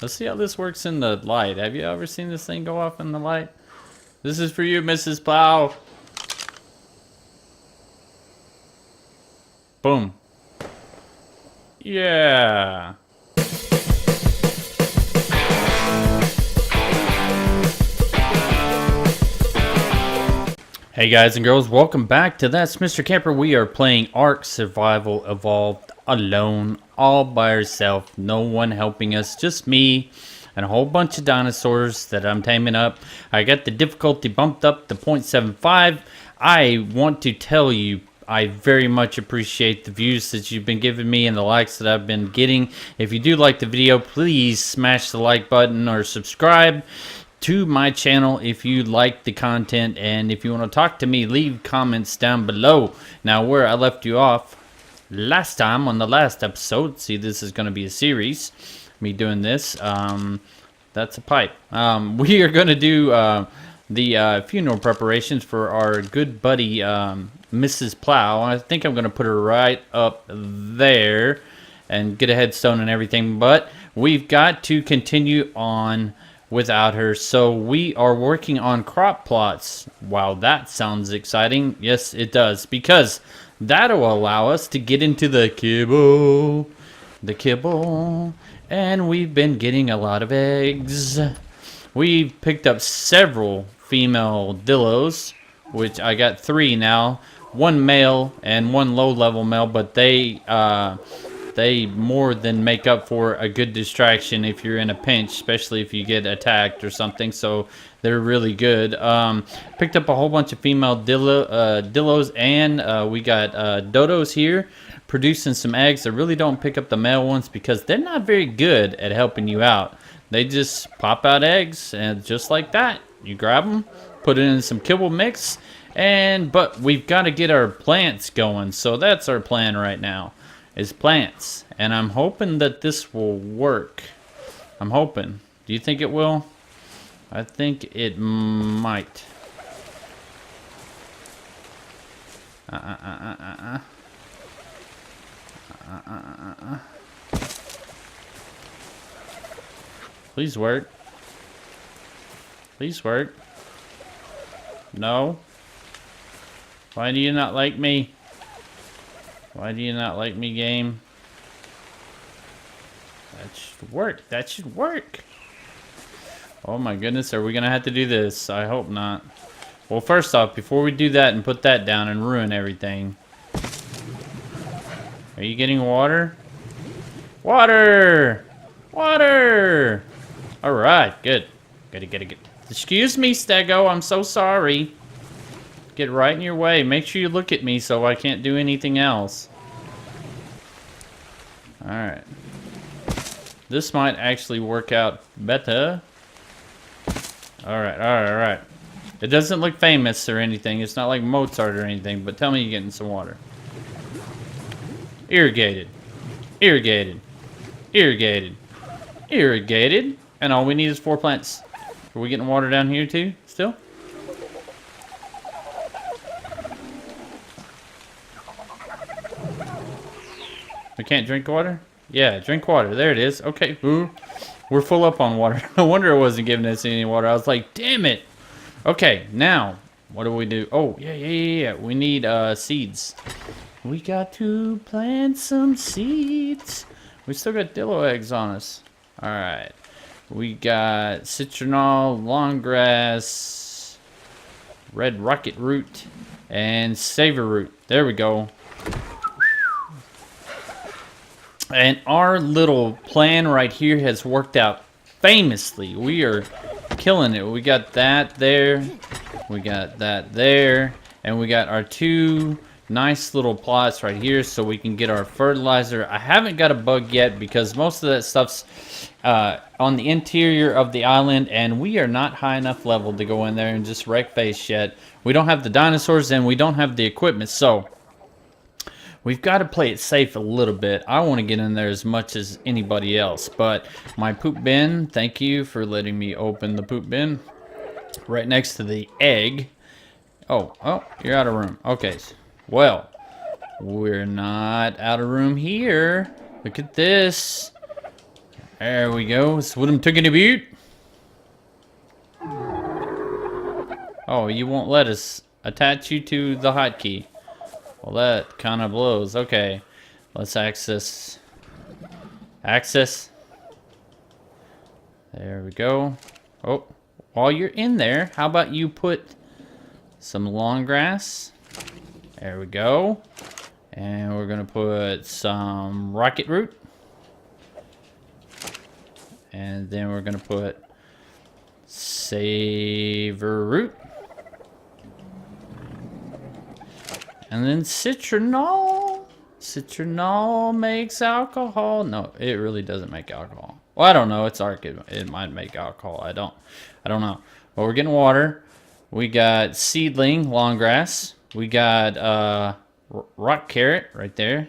Let's see how this works in the light. Have you ever seen this thing go off in the light? This is for you, Mrs. Plow. Boom. Yeah. Hey guys and girls, welcome back to That's Mr. Camper. We are playing ARK Survival Evolved alone, all by ourselves. No one helping us, just me and a whole bunch of dinosaurs that I'm taming up. I got the difficulty bumped up to 0.75. I want to tell you, I very much appreciate the views that you've been giving me and the likes that I've been getting. If you do like the video, please smash the like button or subscribe to my channel if you like the content, and if you want to talk to me, leave comments down below. Now, where I left you off last time on the last episode, see, this is going to be a series, me doing this. That's a pipe. We are going to do the funeral preparations for our good buddy Mrs. Plow. I think I'm going to put her right up there and get a headstone and everything, but we've got to continue on without her, so we are working on crop plots. Wow, that sounds exciting. Yes, it does, because that'll allow us to get into the kibble, and we've been getting a lot of eggs. We've picked up several female dillos, which I got 3 now, 1 male and 1 low-level male, but they more than make up for a good distraction if you're in a pinch, especially if you get attacked or something, so they're really good. Picked up a whole bunch of female dillos, and we got dodos here producing some eggs. I really don't pick up the male ones because they're not very good at helping you out. They just pop out eggs, and just like that, you grab them, put it in some kibble mix, but we've got to get our plants going, so that's our plan right now. Is plants, and I'm hoping that this will work. I'm hoping. Do you think it will? I think it might. Please work. Please work. No. Why do you not like me? Why do you not like me, game? That should work. That should work. Oh my goodness, are we gonna have to do this? I hope not. Well, first off, before we do that and put that down and ruin everything. Are you getting water? Water! Water! Alright, good. Good. Excuse me, Stego, I'm so sorry. Get right in your way. Make sure you look at me so I can't do anything else. Alright. This might actually work out better. Alright. It doesn't look famous or anything. It's not like Mozart or anything, but tell me you're getting some water. Irrigated. Irrigated. Irrigated. Irrigated. And all we need is 4 plants. Are we getting water down here too, still? We can't drink water? Yeah, drink water. There it is. Okay. Ooh. We're full up on water. No wonder it wasn't giving us any water. I was like, damn it. Okay, now, what do we do? Oh, yeah. We need seeds. We got to plant some seeds. We still got dillo eggs on us. Alright. We got citronal, long grass, red rocket root, and savor root. There we go. And our little plan right here has worked out famously. We are killing it. We got that there. We got that there. And we got our 2 nice little plots right here so we can get our fertilizer. I haven't got a bug yet because most of that stuff's on the interior of the island, and we are not high enough level to go in there and just wreck face yet. We don't have the dinosaurs and we don't have the equipment, so we've got to play it safe a little bit. I want to get in there as much as anybody else. But my poop bin, thank you for letting me open the poop bin. Right next to the egg. Oh, you're out of room. Okay, well, we're not out of room here. Look at this. There we go. That's what I'm taking about. Oh, you won't let us attach you to the hotkey. Well, that kind of blows. Okay, let's access. Access. There we go. Oh, while you're in there, how about you put some long grass? There we go. And we're gonna put some rocket root. And then we're gonna put savor root. And then citronal. Citronal makes alcohol. No, it really doesn't make alcohol. Well, I don't know. It's ARK. It might make alcohol. I don't know. But we're getting water. We got seedling, long grass. We got rock carrot right there.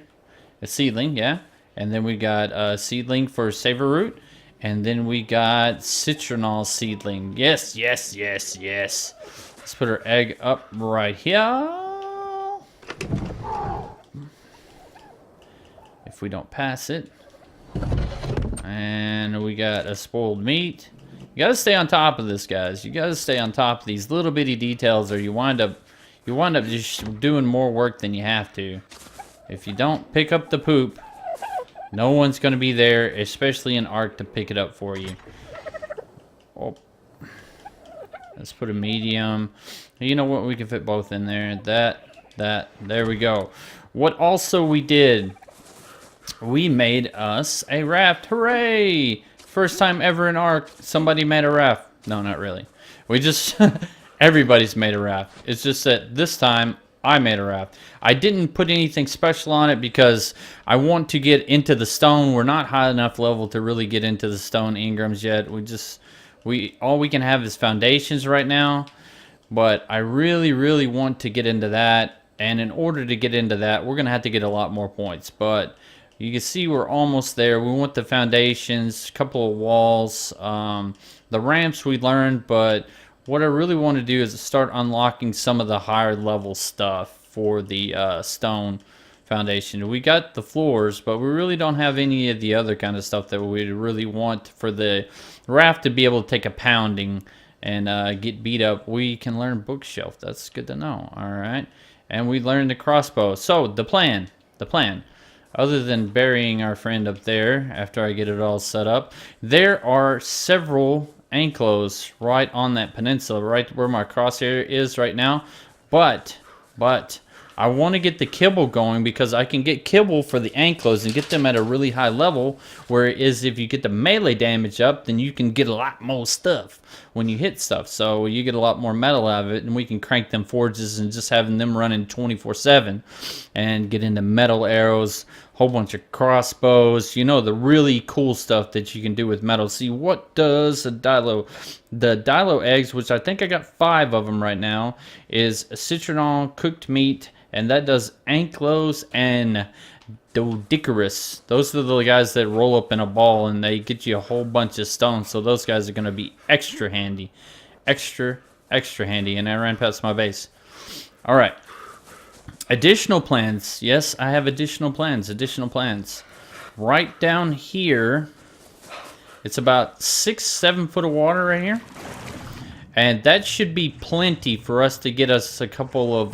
A seedling, yeah. And then we got seedling for savor root. And then we got citronal seedling. Yes, yes, yes, yes. Let's put our egg up right here. If we don't pass it. And we got a spoiled meat. You gotta stay on top of this, guys. You gotta stay on top of these little bitty details, or you wind up just doing more work than you have to. If you don't pick up the poop, no one's gonna be there, especially in ARK, to pick it up for you. Oh. Let's put a medium. You know what? We can fit both in there. There we go. What also we did, we made us a raft. Hooray! First time ever in ARK, somebody made a raft. No, not really. We just, everybody's made a raft. It's just that this time, I made a raft. I didn't put anything special on it because I want to get into the stone. We're not high enough level to really get into the stone ingrams yet. All we can have is foundations right now. But I really, really want to get into that. And in order to get into that, we're going to have to get a lot more points. But you can see we're almost there. We want the foundations, a couple of walls. The ramps we learned, but what I really want to do is start unlocking some of the higher level stuff for the stone foundation. We got the floors, but we really don't have any of the other kind of stuff that we really want for the raft to be able to take a pounding and get beat up. We can learn bookshelf. That's good to know. All right. And we learned the crossbow. So the plan, other than burying our friend up there after I get it all set up, there are several enclosed right on that peninsula, right where my crosshair is right now. But I want to get the kibble going because I can get kibble for the enclosed and get them at a really high level. Whereas if you get the melee damage up, then you can get a lot more stuff when you hit stuff. So you get a lot more metal out of it, and we can crank them forges and just having them running 24/7 and get into metal arrows, whole bunch of crossbows, you know, the really cool stuff that you can do with metal. See, what does the dilo eggs, which I think I got 5 of them right now, is citronal cooked meat, and that does anklos and dodicarus. Those are the guys that roll up in a ball and they get you a whole bunch of stones. So those guys are going to be extra handy. Extra handy. And I ran past my base. All right. Additional plans. Yes, I have additional plans. Right down here, it's about 6-7 foot of water right here. And that should be plenty for us to get us a couple of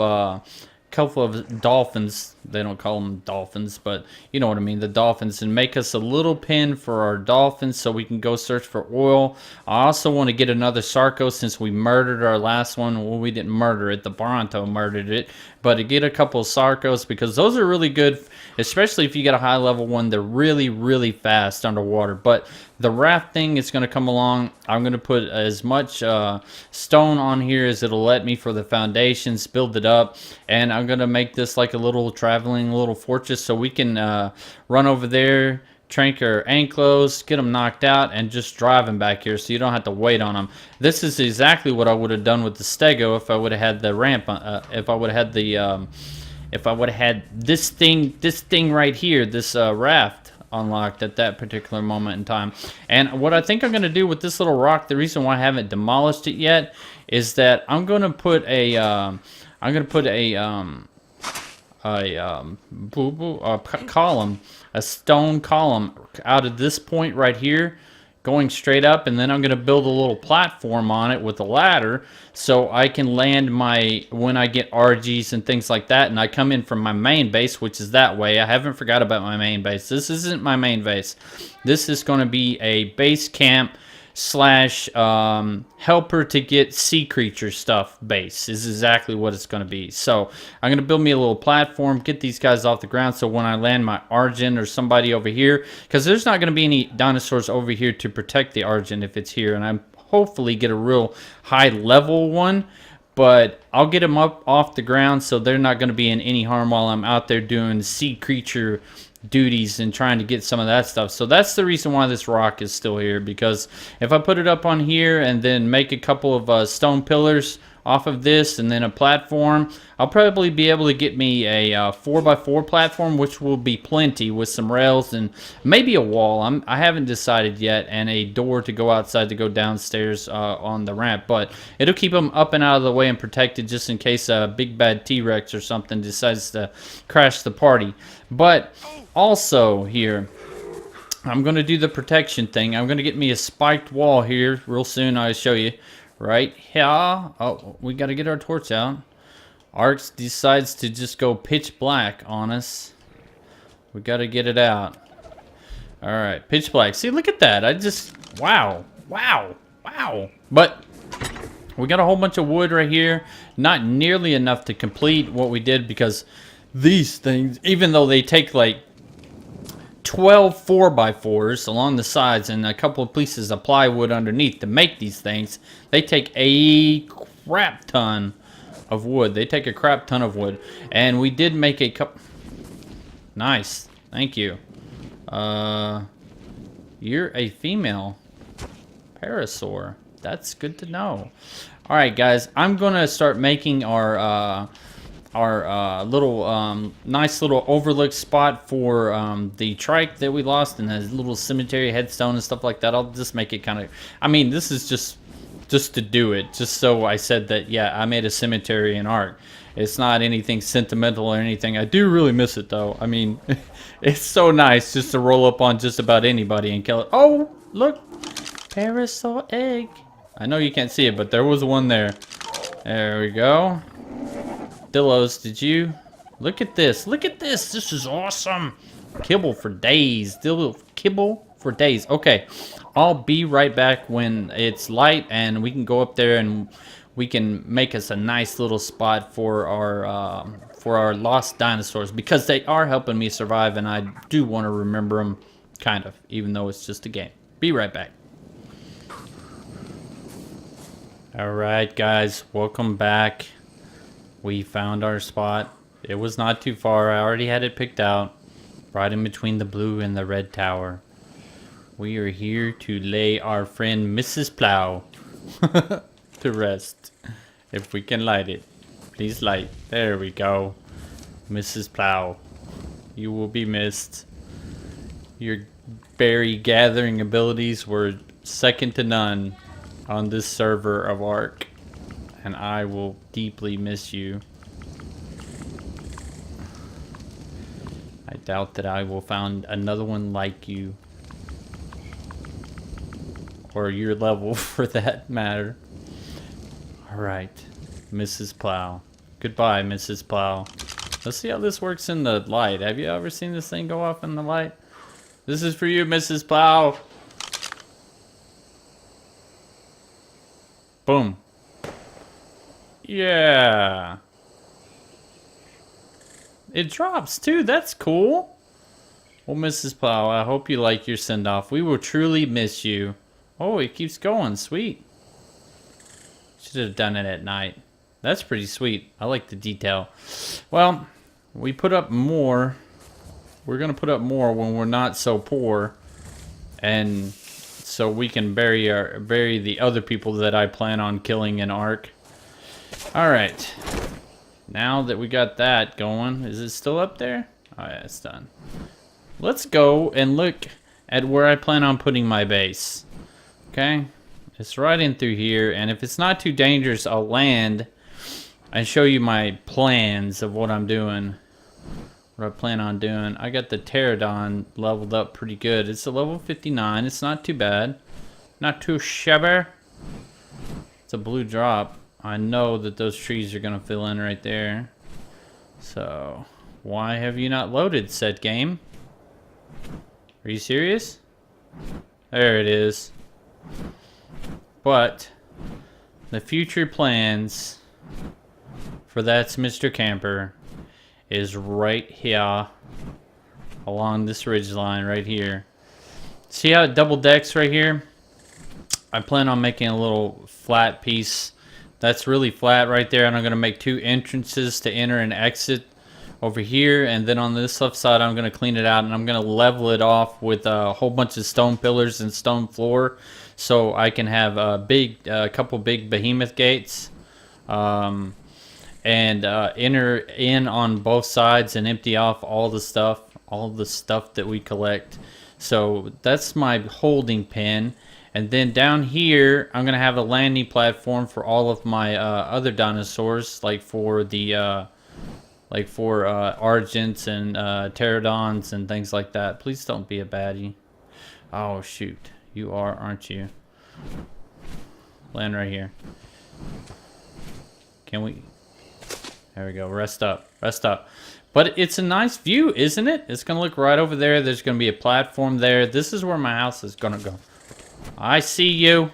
dolphins. They don't call them dolphins, but you know what I mean, the dolphins, and make us a little pen for our dolphins so we can go search for oil. I also want to get another Sarco since we murdered our last one. Well, we didn't murder it, the Bronto murdered it, but to get a couple of Sarcos because those are really good, especially if you get a high level one. They're really, really fast underwater. But the raft thing is going to come along. I'm going to put as much stone on here as it'll let me for the foundations, build it up, and I'm going to make this like a little traveling little fortress so we can run over there, trank our anklos, get them knocked out, and just drive them back here so you don't have to wait on them. This is exactly what I would have done with the stego if I would have had the ramp, if I would have had this thing right here, this raft unlocked at that particular moment in time. And what I think I'm going to do with this little rock, the reason why I haven't demolished it yet, is that I'm going to put a column, a stone column out of this point right here, going straight up, and then I'm gonna build a little platform on it with a ladder, so I can land my when I get RGs and things like that, and I come in from my main base, which is that way. I haven't forgot about my main base. This isn't my main base. This is going to be a base camp slash helper to get sea creature stuff base is exactly what it's going to be. So I'm going to build me a little platform, get these guys off the ground, so when I land my Argent or somebody over here, because there's not going to be any dinosaurs over here to protect the Argent if it's here, and I'm hopefully get a real high level one, but I'll get them up off the ground so they're not going to be in any harm while I'm out there doing sea creature duties and trying to get some of that stuff. So that's the reason why this rock is still here, because if I put it up on here and then make a couple of stone pillars off of this and then a platform, I'll probably be able to get me a 4x4 platform, which will be plenty, with some rails and maybe a wall. I haven't decided yet, and a door to go outside to go downstairs on the ramp, but it'll keep them up and out of the way and protected just in case a big bad T-Rex or something decides to crash the party. But also here, I'm going to do the protection thing. I'm going to get me a spiked wall here real soon. I'll show you. Right here. Oh, we got to get our torch out. ARK decides to just go pitch black on us. We got to get it out. All right, pitch black. See, look at that. I just, wow, wow, wow. But we got a whole bunch of wood right here. Not nearly enough to complete what we did, because these things, even though they take like 12 4x4s along the sides and a couple of pieces of plywood underneath to make these things, they take a crap ton of wood. They take a crap ton of wood. And we did make a couple. Nice. Thank you. You're a female parasaur. That's good to know. All right, guys. I'm going to start making our little nice little overlook spot for the trike that we lost, and a little cemetery headstone and stuff like that. I'll just make it kind of, I mean, this is just to do it, just so I said that, yeah, I made a cemetery in ARK. It's not anything sentimental or anything. I do really miss it, though. I mean, it's so nice just to roll up on just about anybody and kill it. Oh, look, parasaur egg. I know you can't see it, but there was one there. There we go. Dillos, did you? Look at this. Look at this. This is awesome. Kibble for days. Kibble for days. Okay. I'll be right back when it's light and we can go up there and we can make us a nice little spot for our lost dinosaurs, because they are helping me survive and I do want to remember them, kind of, even though it's just a game. Be right back. Alright, guys. Welcome back. We found our spot. It was not too far. I already had it picked out. Right in between the blue and the red tower. We are here to lay our friend Mrs. Plow to rest. If we can light it. Please light. There we go. Mrs. Plow. You will be missed. Your berry gathering abilities were second to none on this server of ARK. And I will deeply miss you. I doubt that I will find another one like you. Or your level, for that matter. Alright, Mrs. Plow. Goodbye, Mrs. Plow. Let's see how this works in the light. Have you ever seen this thing go off in the light? This is for you, Mrs. Plow. Boom. Yeah. It drops too. That's cool. Well, Mrs. Plow, I hope you like your send-off. We will truly miss you. Oh, it keeps going. Sweet. Should have done it at night. That's pretty sweet. I like the detail. Well, we put up more. We're going to put up more when we're not so poor. And so we can bury the other people that I plan on killing in ARK. Alright. Now that we got that going, is it still up there? Oh yeah, it's done. Let's go and look at where I plan on putting my base. Okay? It's right in through here, and if it's not too dangerous, I'll land and show you my plans of what I'm doing. what I plan on doing. I got the pterodon leveled up pretty good. It's a level 59. It's not too bad. Not too shabby. It's a blue drop. I know that those trees are going to fill in right there. So, why have you not loaded, said game? Are you serious? There it is. But the future plans for That's Mr. Camper is right here along this ridge line right here. See how it double decks right here? I plan on making a little flat piece that's really flat right there, and I'm going to make 2 entrances to enter and exit over here, and then on this left side I'm going to clean it out, and I'm going to level it off with a whole bunch of stone pillars and stone floor, so I can have a couple big behemoth gates, and enter in on both sides and empty off all the stuff that we collect. So that's my holding pen. And then down here, I'm going to have a landing platform for all of my other dinosaurs, like for the Argents and Pterodons and things like that. Please don't be a baddie. Oh, shoot. You are, aren't you? Land right here. Can we? There we go. Rest up. Rest up. But it's a nice view, isn't it? It's going to look right over there. There's going to be a platform there. This is where my house is going to go. I see you.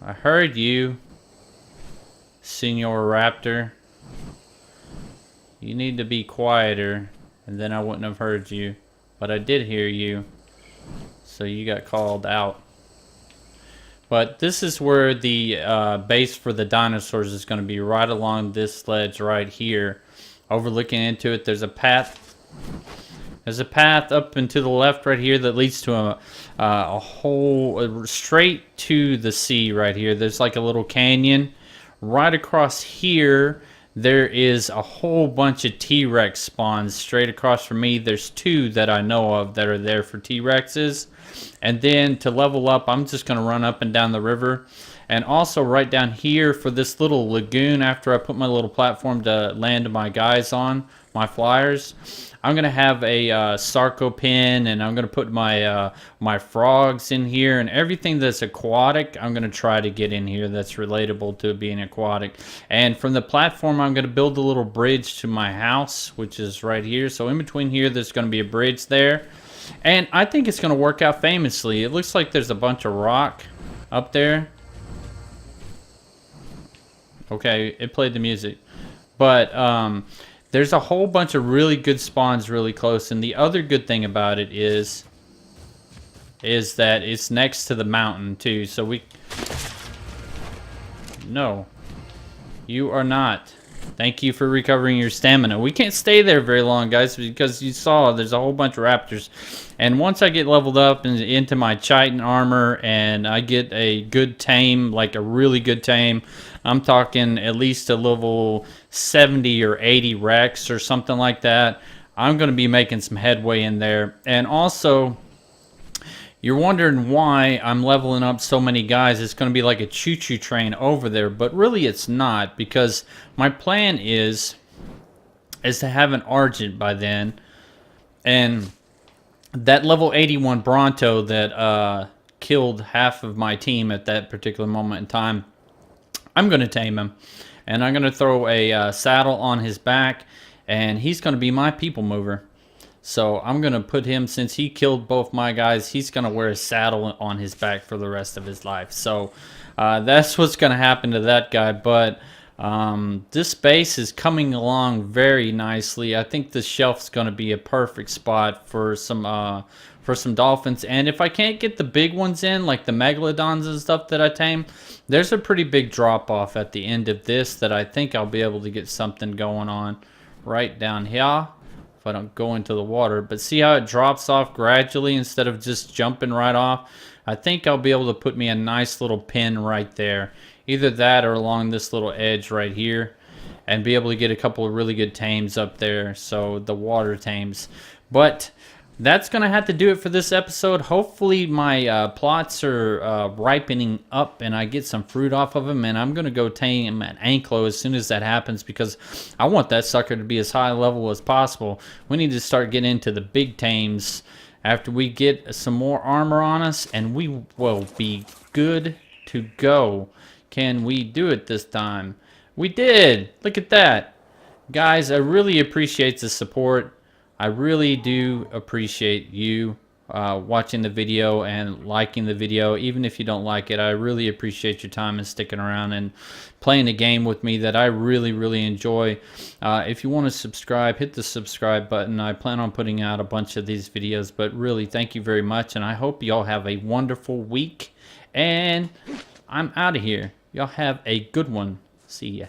I heard you, Senor Raptor. You need to be quieter, and then I wouldn't have heard you. But I did hear you, so you got called out. But this is where the base for the dinosaurs is going to be, right along this ledge right here. Overlooking into it, there's a path. There's a path up and to the left right here that leads to a hole straight to the sea right here. There's like a little canyon. Right across here, there is a whole bunch of T-Rex spawns. Straight across from me, there's 2 that I know of that are there for T-Rexes. And then to level up, I'm just going to run up and down the river. And also right down here for this little lagoon, after I put my little platform to land my guys on, my flyers, I'm going to have a Sarco pen, and I'm going to put my my frogs in here, and everything that's aquatic, I'm going to try to get in here that's relatable to being aquatic. And from the platform, I'm going to build a little bridge to my house, which is right here. So in between here, there's going to be a bridge there. And I think it's going to work out famously. It looks like there's a bunch of rock up there. Okay, it played the music. But there's a whole bunch of really good spawns really close. And the other good thing about it is that it's next to the mountain too. So we... No. You are not. Thank you for recovering your stamina. We can't stay there very long, guys, because you saw there's a whole bunch of raptors. And once I get leveled up and into my chitin armor and I get a good tame, like a really good tame, I'm talking at least a level 70 or 80 Rex or something like that, I'm going to be making some headway in there. And also, you're wondering why I'm leveling up so many guys. It's going to be like a choo-choo train over there, but really it's not, because my plan is to have an Argent by then, and that level 81 Bronto that killed half of my team at that particular moment in time, I'm going to tame him, and I'm going to throw a saddle on his back, and he's going to be my people mover. So I'm going to put him, since he killed both my guys, he's going to wear a saddle on his back for the rest of his life. So that's what's going to happen to that guy. But this base is coming along very nicely. I think the shelf's going to be a perfect spot for some dolphins. And if I can't get the big ones in, like the megalodons and stuff that I tame, there's a pretty big drop off at the end of this that I think I'll be able to get something going on right down here. I don't go into the water, but see how it drops off gradually instead of just jumping right off? I think I'll be able to put me a nice little pin right there, either that or along this little edge right here, and be able to get a couple of really good tames up there, so the water tames. But that's going to have to do it for this episode. Hopefully my plots are ripening up and I get some fruit off of them. And I'm going to go tame them at Anklo as soon as that happens because I want that sucker to be as high level as possible. We need to start getting into the big tames after we get some more armor on us, and we will be good to go. Can we do it this time? We did! Look at that. Guys, I really appreciate the support. I really do appreciate you watching the video and liking the video. Even if you don't like it, I really appreciate your time and sticking around and playing a game with me that I really, really enjoy. If you want to subscribe, hit the subscribe button. I plan on putting out a bunch of these videos, but really, thank you very much, and I hope y'all have a wonderful week, and I'm out of here. Y'all have a good one. See ya.